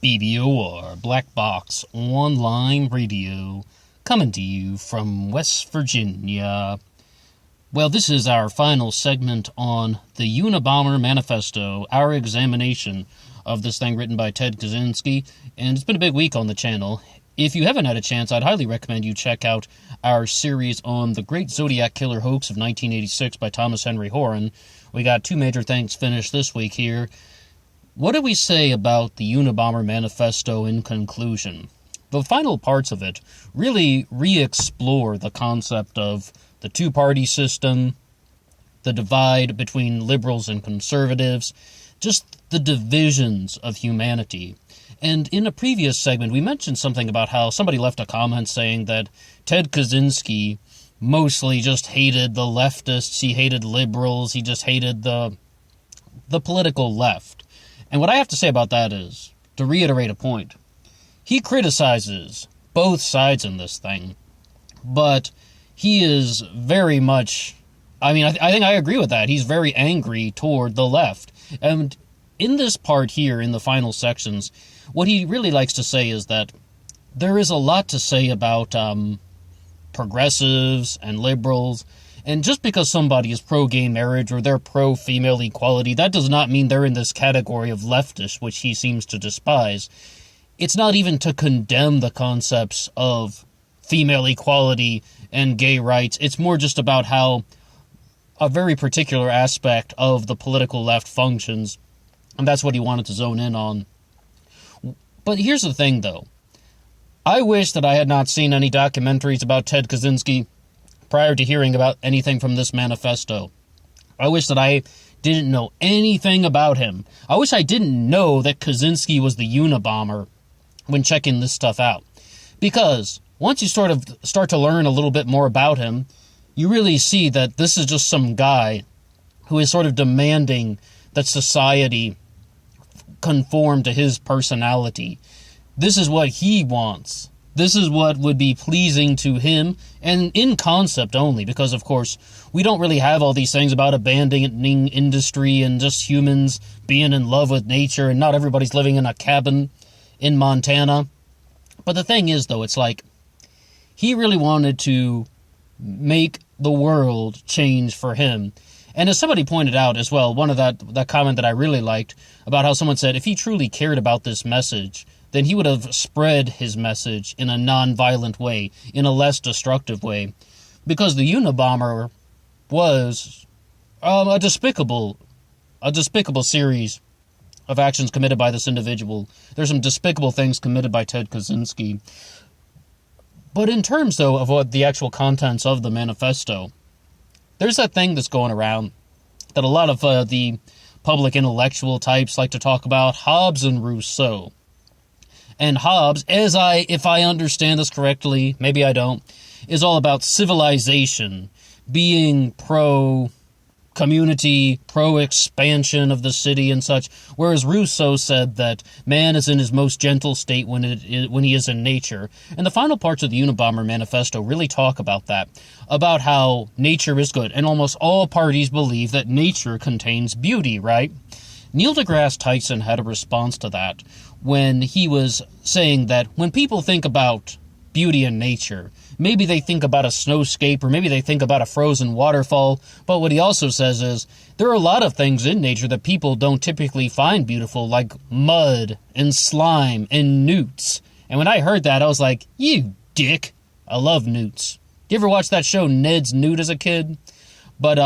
BBOR, Black Box Online Radio, coming to you from West Virginia. Well, this is our final segment on the Unabomber Manifesto, our examination of this thing written by Ted Kaczynski, and it's been a big week on the channel. If you haven't had a chance, I'd highly recommend you check out our series on the Great Zodiac Killer Hoax of 1986 by Thomas Henry Horan. We got two major things finished this week here. What do we say about the Unabomber Manifesto in conclusion? The final parts of it really re-explore the concept of the two-party system, the divide between liberals and conservatives, just the divisions of humanity. And in a previous segment, we mentioned something about how somebody left a comment saying that Ted Kaczynski mostly just hated the leftists, he hated liberals, he just hated the political left. And what I have to say about that is, to reiterate a point, he criticizes both sides in this thing, but he is very much, I think I agree with that. He's very angry toward the left. And in this part here, in the final sections, what he really likes to say is that there is a lot to say about progressives and liberals. And just because somebody is pro-gay marriage or they're pro-female equality, that does not mean they're in this category of leftish, which he seems to despise. It's not even to condemn the concepts of female equality and gay rights. It's more just about how a very particular aspect of the political left functions, and that's what he wanted to zone in on. But here's the thing, though. I wish that I had not seen any documentaries about Ted Kaczynski prior to hearing about anything from this manifesto. I wish that I didn't know anything about him. I wish I didn't know that Kaczynski was the Unabomber when checking this stuff out. Because once you sort of start to learn a little bit more about him, you really see that this is just some guy who is sort of demanding that society conform to his personality. This is what he wants. This is what would be pleasing to him, and in concept only, because, of course, we don't really have all these things about abandoning industry and just humans being in love with nature, and not everybody's living in a cabin in Montana. But the thing is, though, it's like, he really wanted to make the world change for him. And as somebody pointed out as well, one of that comment that I really liked, about how someone said, if he truly cared about this message, then he would have spread his message in a non-violent way, in a less destructive way. Because the Unabomber was a despicable series of actions committed by this individual. There's some despicable things committed by Ted Kaczynski. But in terms, though, of what the actual contents of the manifesto, there's that thing that's going around that a lot of the public intellectual types like to talk about, Hobbes and Rousseau. And Hobbes, if I understand this correctly, maybe I don't, is all about civilization, being pro-community, pro-expansion of the city and such, whereas Rousseau said that man is in his most gentle state when he is in nature. And the final parts of the Unabomber Manifesto really talk about that, about how nature is good, and almost all parties believe that nature contains beauty, right? Neil deGrasse Tyson had a response to that when he was saying that when people think about beauty in nature, maybe they think about a snowscape or maybe they think about a frozen waterfall, but what he also says is there are a lot of things in nature that people don't typically find beautiful, like mud and slime and newts. And when I heard that, I was like, you dick. I love newts. You ever watch that show Ned's Newt as a kid? But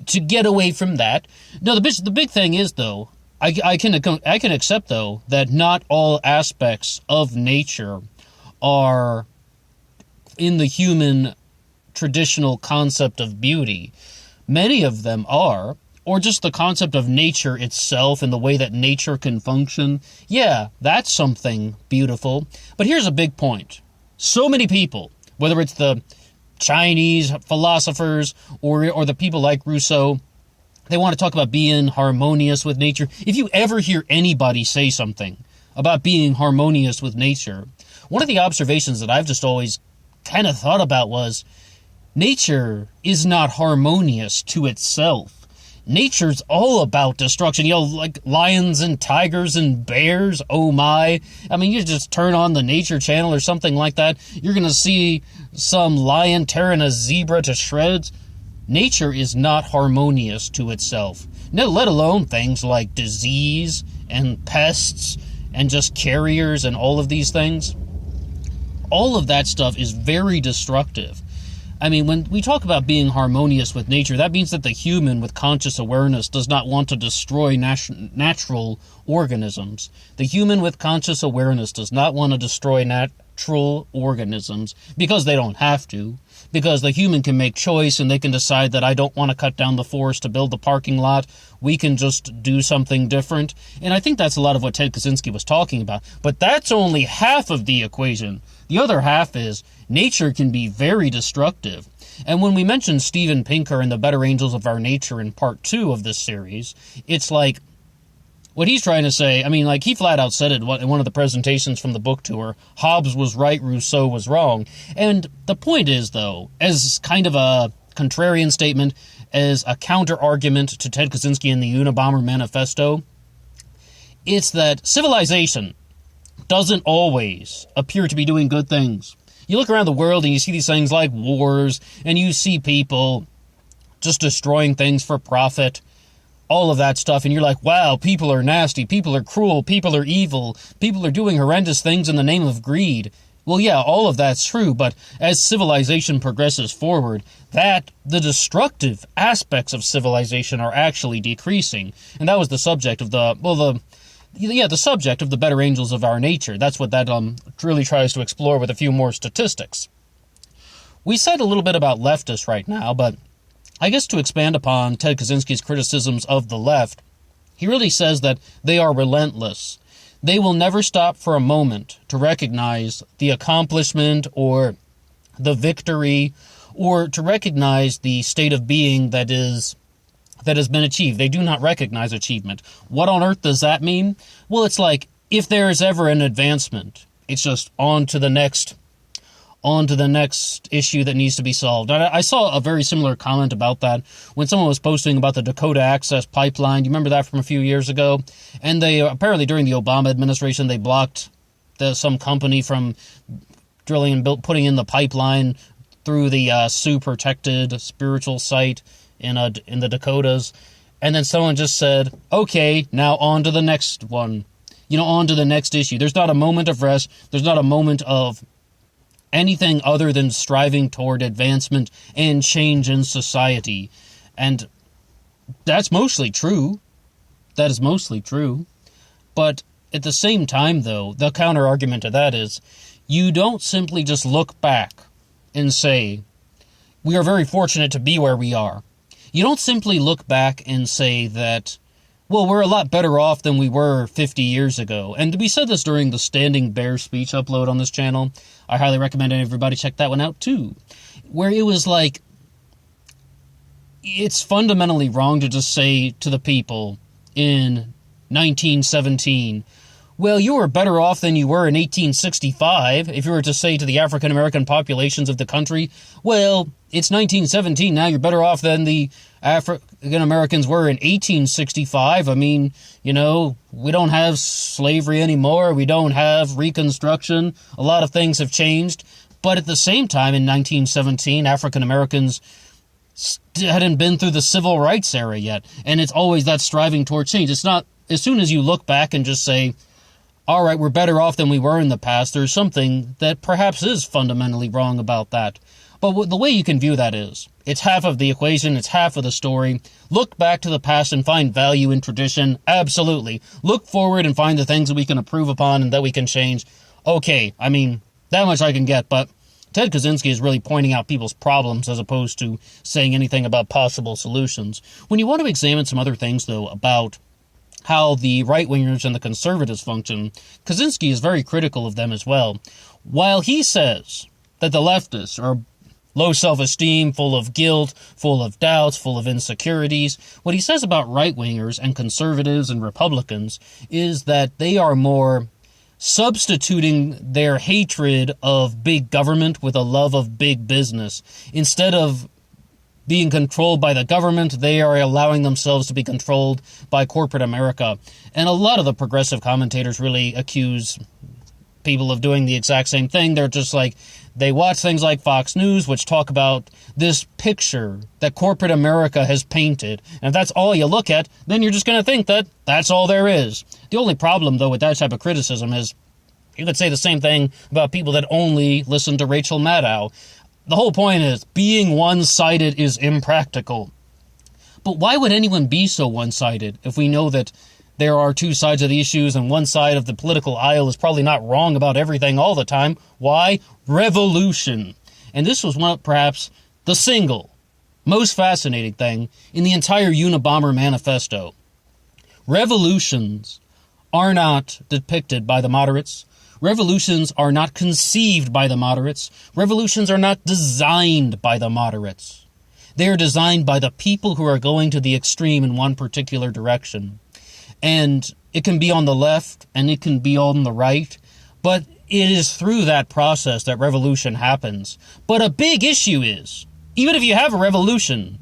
to get away from that, no, the big thing is, though, I can accept, though, that not all aspects of nature are in the human traditional concept of beauty. Many of them are, or just the concept of nature itself and the way that nature can function. Yeah, that's something beautiful. But here's a big point. So many people, whether it's the Chinese philosophers or the people like Rousseau, they want to talk about being harmonious with nature. If you ever hear anybody say something about being harmonious with nature, one of the observations that I've just always kind of thought about was nature is not harmonious to itself. nature's all about destruction. Like lions and tigers and bears, oh my. I mean, you just turn on the Nature Channel or something like that, you're going to see some lion tearing a zebra to shreds. Nature is not harmonious to itself, let alone things like disease and pests and just carriers and all of these things. All of that stuff is very destructive. I mean, when we talk about being harmonious with nature, that means that the human with conscious awareness does not want to destroy natural organisms. The human with conscious awareness does not want to destroy natural organisms because they don't have to. Because the human can make choice and they can decide that I don't want to cut down the forest to build the parking lot. We can just do something different. And I think that's a lot of what Ted Kaczynski was talking about. But that's only half of the equation. The other half is nature can be very destructive. And when we mentioned Steven Pinker and the Better Angels of Our Nature in part 2 of this series, it's like, what he's trying to say, I mean, like, he flat out said it in one of the presentations from the book tour, Hobbes was right, Rousseau was wrong. And the point is, though, as kind of a contrarian statement, as a counter-argument to Ted Kaczynski and the Unabomber Manifesto, it's that civilization doesn't always appear to be doing good things. You look around the world and you see these things like wars, and you see people just destroying things for profit, all of that stuff, and you're like, wow, people are nasty, people are cruel, people are evil, people are doing horrendous things in the name of greed. Well, yeah, all of that's true, but as civilization progresses forward, the destructive aspects of civilization are actually decreasing. And that was the subject of the subject of the Better Angels of Our Nature. That's what that really tries to explore with a few more statistics. We said a little bit about leftists right now, but I guess to expand upon Ted Kaczynski's criticisms of the left, he really says that they are relentless. They will never stop for a moment to recognize the accomplishment or the victory or to recognize the state of being that has been achieved. They do not recognize achievement. What on earth does that mean? Well, it's like, if there is ever an advancement, it's just on to the next issue that needs to be solved. I saw a very similar comment about that when someone was posting about the Dakota Access Pipeline. You remember that from a few years ago? And they apparently during the Obama administration, they blocked some company from drilling and putting in the pipeline through the Sioux-protected spiritual site in the Dakotas. And then someone just said, okay, now on to the next one. On to the next issue. There's not a moment of rest. There's not a moment of anything other than striving toward advancement and change in society. And that's mostly true. That is mostly true. But at the same time, though, the counter-argument to that is, you don't simply just look back and say, we are very fortunate to be where we are. You don't simply look back and say that, well, we're a lot better off than we were 50 years ago. And we said this during the Standing Bear speech upload on this channel. I highly recommend everybody check that one out, too. Where it was like, it's fundamentally wrong to just say to the people in 1917, well, you were better off than you were in 1865. If you were to say to the African-American populations of the country, well, it's 1917, now you're better off than the African-Americans were in 1865. I mean, we don't have slavery anymore. We don't have Reconstruction. A lot of things have changed. But at the same time, in 1917, African-Americans hadn't been through the civil rights era yet. And it's always that striving toward change. It's not, as soon as you look back and just say, all right, we're better off than we were in the past, there's something that perhaps is fundamentally wrong about that. But the way you can view that is, it's half of the equation, it's half of the story. Look back to the past and find value in tradition, absolutely. Look forward and find the things that we can improve upon and that we can change. Okay, I mean, that much I can get, but Ted Kaczynski is really pointing out people's problems as opposed to saying anything about possible solutions. When you want to examine some other things, though, about how the right-wingers and the conservatives function, Kaczynski is very critical of them as well. While he says that the leftists are low self-esteem, full of guilt, full of doubts, full of insecurities, what he says about right-wingers and conservatives and Republicans is that they are more substituting their hatred of big government with a love of big business, instead of being controlled by the government. They are allowing themselves to be controlled by corporate America. And a lot of the progressive commentators really accuse people of doing the exact same thing. They're just like, they watch things like Fox News, which talk about this picture that corporate America has painted. And if that's all you look at, then you're just going to think that that's all there is. The only problem, though, with that type of criticism is you could say the same thing about people that only listen to Rachel Maddow. The whole point is being one-sided is impractical. But why would anyone be so one-sided if we know that there are two sides of the issues and one side of the political aisle is probably not wrong about everything all the time? Why? Revolution. And this was perhaps the single most fascinating thing in the entire Unabomber Manifesto. Revolutions are not depicted by the moderates. Revolutions are not conceived by the moderates. Revolutions are not designed by the moderates. They are designed by the people who are going to the extreme in one particular direction. And it can be on the left and it can be on the right, but it is through that process that revolution happens. But a big issue is, even if you have a revolution,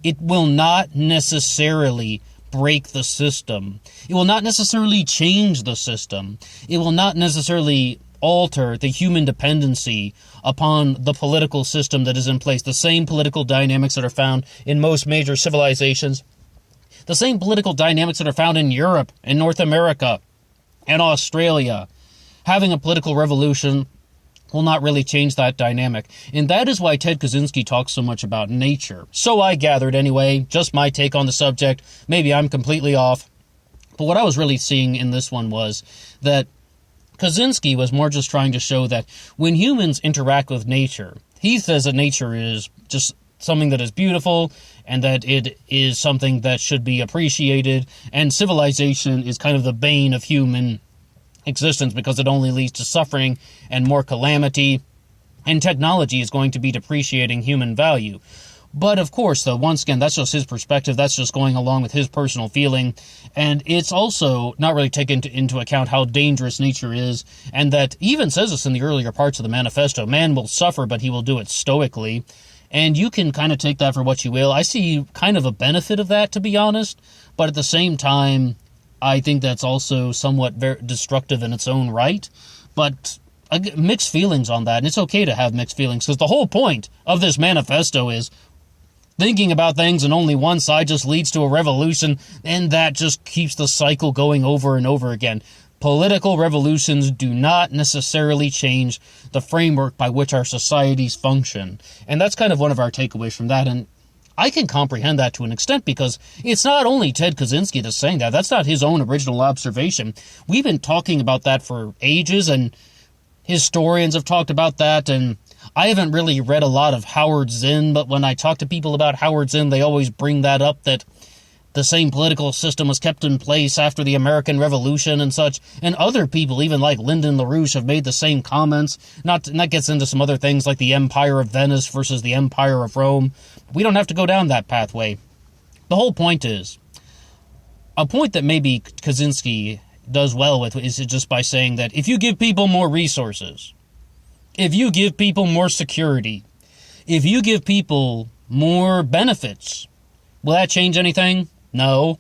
it will not necessarily break the system. It will not necessarily change the system. It will not necessarily alter the human dependency upon the political system that is in place. The same political dynamics that are found in most major civilizations. The same political dynamics that are found in Europe and North America and Australia. Having a political revolution will not really change that dynamic. And that is why Ted Kaczynski talks so much about nature. So I gathered anyway, just my take on the subject. Maybe I'm completely off. But what I was really seeing in this one was that Kaczynski was more just trying to show that when humans interact with nature, he says that nature is just something that is beautiful and that it is something that should be appreciated, and civilization is kind of the bane of human existence because it only leads to suffering and more calamity, and technology is going to be depreciating human value. But of course, though, once again, that's just his perspective, that's just going along with his personal feeling, and it's also not really taken into account how dangerous nature is, and that he even says this in the earlier parts of the manifesto, man will suffer, but he will do it stoically. And you can kind of take that for what you will. I see kind of a benefit of that, to be honest. But at the same time, I think that's also somewhat very destructive in its own right. But I get mixed feelings on that. And it's okay to have mixed feelings. Because the whole point of this manifesto is thinking about things and only one side just leads to a revolution. And that just keeps the cycle going over and over again. Political revolutions do not necessarily change the framework by which our societies function. And that's kind of one of our takeaways from that. And I can comprehend that to an extent because it's not only Ted Kaczynski that's saying that. That's not his own original observation. We've been talking about that for ages, and historians have talked about that. And I haven't really read a lot of Howard Zinn, but when I talk to people about Howard Zinn, they always bring that up, that the same political system was kept in place after the American Revolution and such. And other people, even like Lyndon LaRouche, have made the same comments. And that gets into some other things like the Empire of Venice versus the Empire of Rome. We don't have to go down that pathway. The whole point is, a point that maybe Kaczynski does well with is just by saying that if you give people more resources, if you give people more security, if you give people more benefits, will that change anything? No,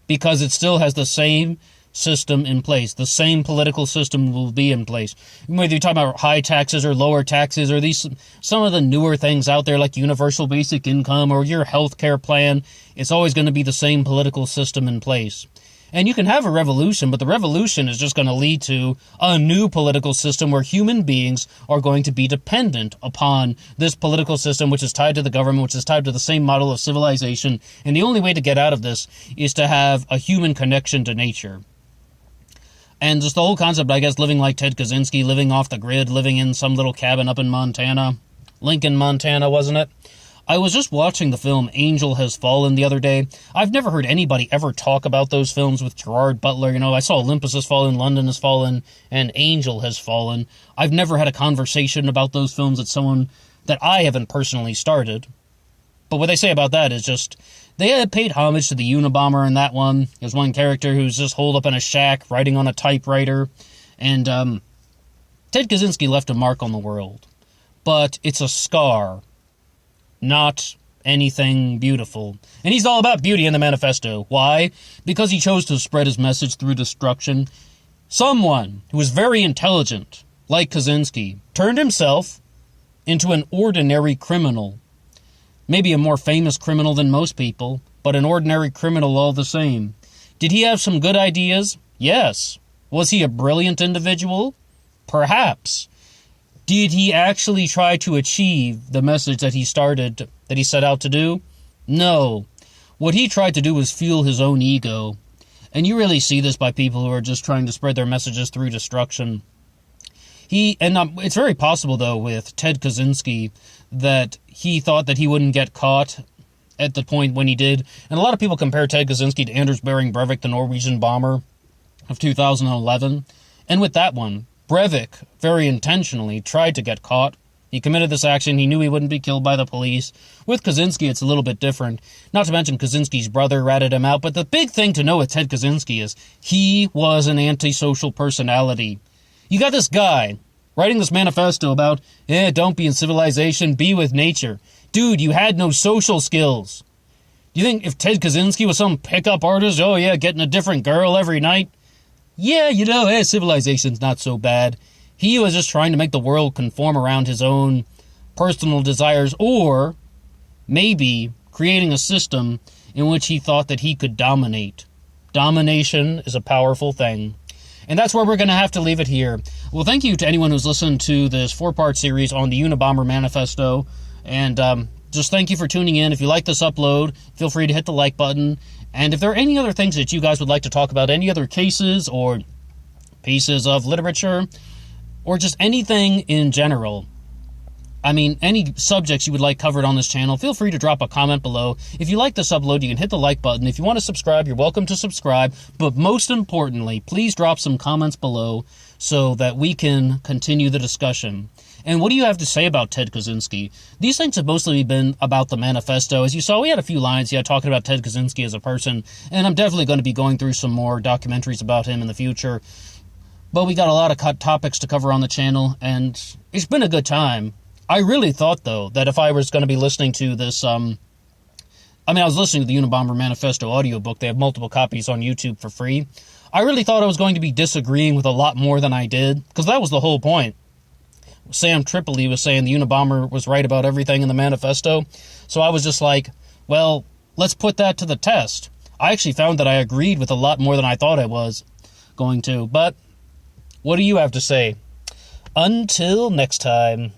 because it still has the same system in place. The same political system will be in place. Whether you're talking about high taxes or lower taxes or these some of the newer things out there like universal basic income or your health care plan, it's always going to be the same political system in place. And you can have a revolution, but the revolution is just going to lead to a new political system where human beings are going to be dependent upon this political system, which is tied to the government, which is tied to the same model of civilization. And the only way to get out of this is to have a human connection to nature. And just the whole concept, I guess, living like Ted Kaczynski, living off the grid, living in some little cabin up in Montana. Lincoln, Montana, wasn't it? I was just watching the film Angel Has Fallen the other day. I've never heard anybody ever talk about those films with Gerard Butler. You know, I saw Olympus Has Fallen, London Has Fallen, and Angel Has Fallen. I've never had a conversation about those films with someone that I haven't personally started. But what they say about that is just, they had paid homage to the Unabomber in that one. There's one character who's just holed up in a shack, writing on a typewriter. And Ted Kaczynski left a mark on the world. But it's a scar, not anything beautiful. And he's all about beauty in the manifesto. Why? Because he chose to spread his message through destruction. Someone who was very intelligent, like Kaczynski, turned himself into an ordinary criminal. Maybe a more famous criminal than most people, but an ordinary criminal all the same. Did he have some good ideas? Yes. Was he a brilliant individual? Perhaps. Did he actually try to achieve the message that he set out to do? No. What he tried to do was fuel his own ego. And you really see this by people who are just trying to spread their messages through destruction. It's very possible, though, with Ted Kaczynski, that he thought that he wouldn't get caught at the point when he did. And a lot of people compare Ted Kaczynski to Anders Behring Breivik, the Norwegian bomber of 2011. And with that one, Breivik very intentionally tried to get caught. He committed this action. He knew he wouldn't be killed by the police. With Kaczynski, it's a little bit different. Not to mention Kaczynski's brother ratted him out. But the big thing to know with Ted Kaczynski is he was an antisocial personality. You got this guy writing this manifesto about, don't be in civilization, be with nature. Dude, you had no social skills. Do you think if Ted Kaczynski was some pickup artist, getting a different girl every night? Yeah, civilization's not so bad. He was just trying to make the world conform around his own personal desires, or maybe creating a system in which he thought that he could dominate. Domination is a powerful thing. And that's where we're going to have to leave it here. Well, thank you to anyone who's listened to this 4-part series on the Unabomber Manifesto. And just thank you for tuning in. If you like this upload, feel free to hit the like button. And if there are any other things that you guys would like to talk about, any other cases or pieces of literature, or just anything in general, any subjects you would like covered on this channel, feel free to drop a comment below. If you like this upload, you can hit the like button. If you want to subscribe, you're welcome to subscribe. But most importantly, please drop some comments below so that we can continue the discussion. And what do you have to say about Ted Kaczynski? These things have mostly been about the manifesto. As you saw, we had a few lines talking about Ted Kaczynski as a person, and I'm definitely going to be going through some more documentaries about him in the future. But we got a lot of topics to cover on the channel, and it's been a good time. I really thought, though, that if I was going to be listening to this, I was listening to the Unabomber Manifesto audiobook. They have multiple copies on YouTube for free. I really thought I was going to be disagreeing with a lot more than I did, because that was the whole point. Sam Tripoli was saying the Unabomber was right about everything in the manifesto. So I was just like, well, let's put that to the test. I actually found that I agreed with a lot more than I thought I was going to. But what do you have to say? Until next time.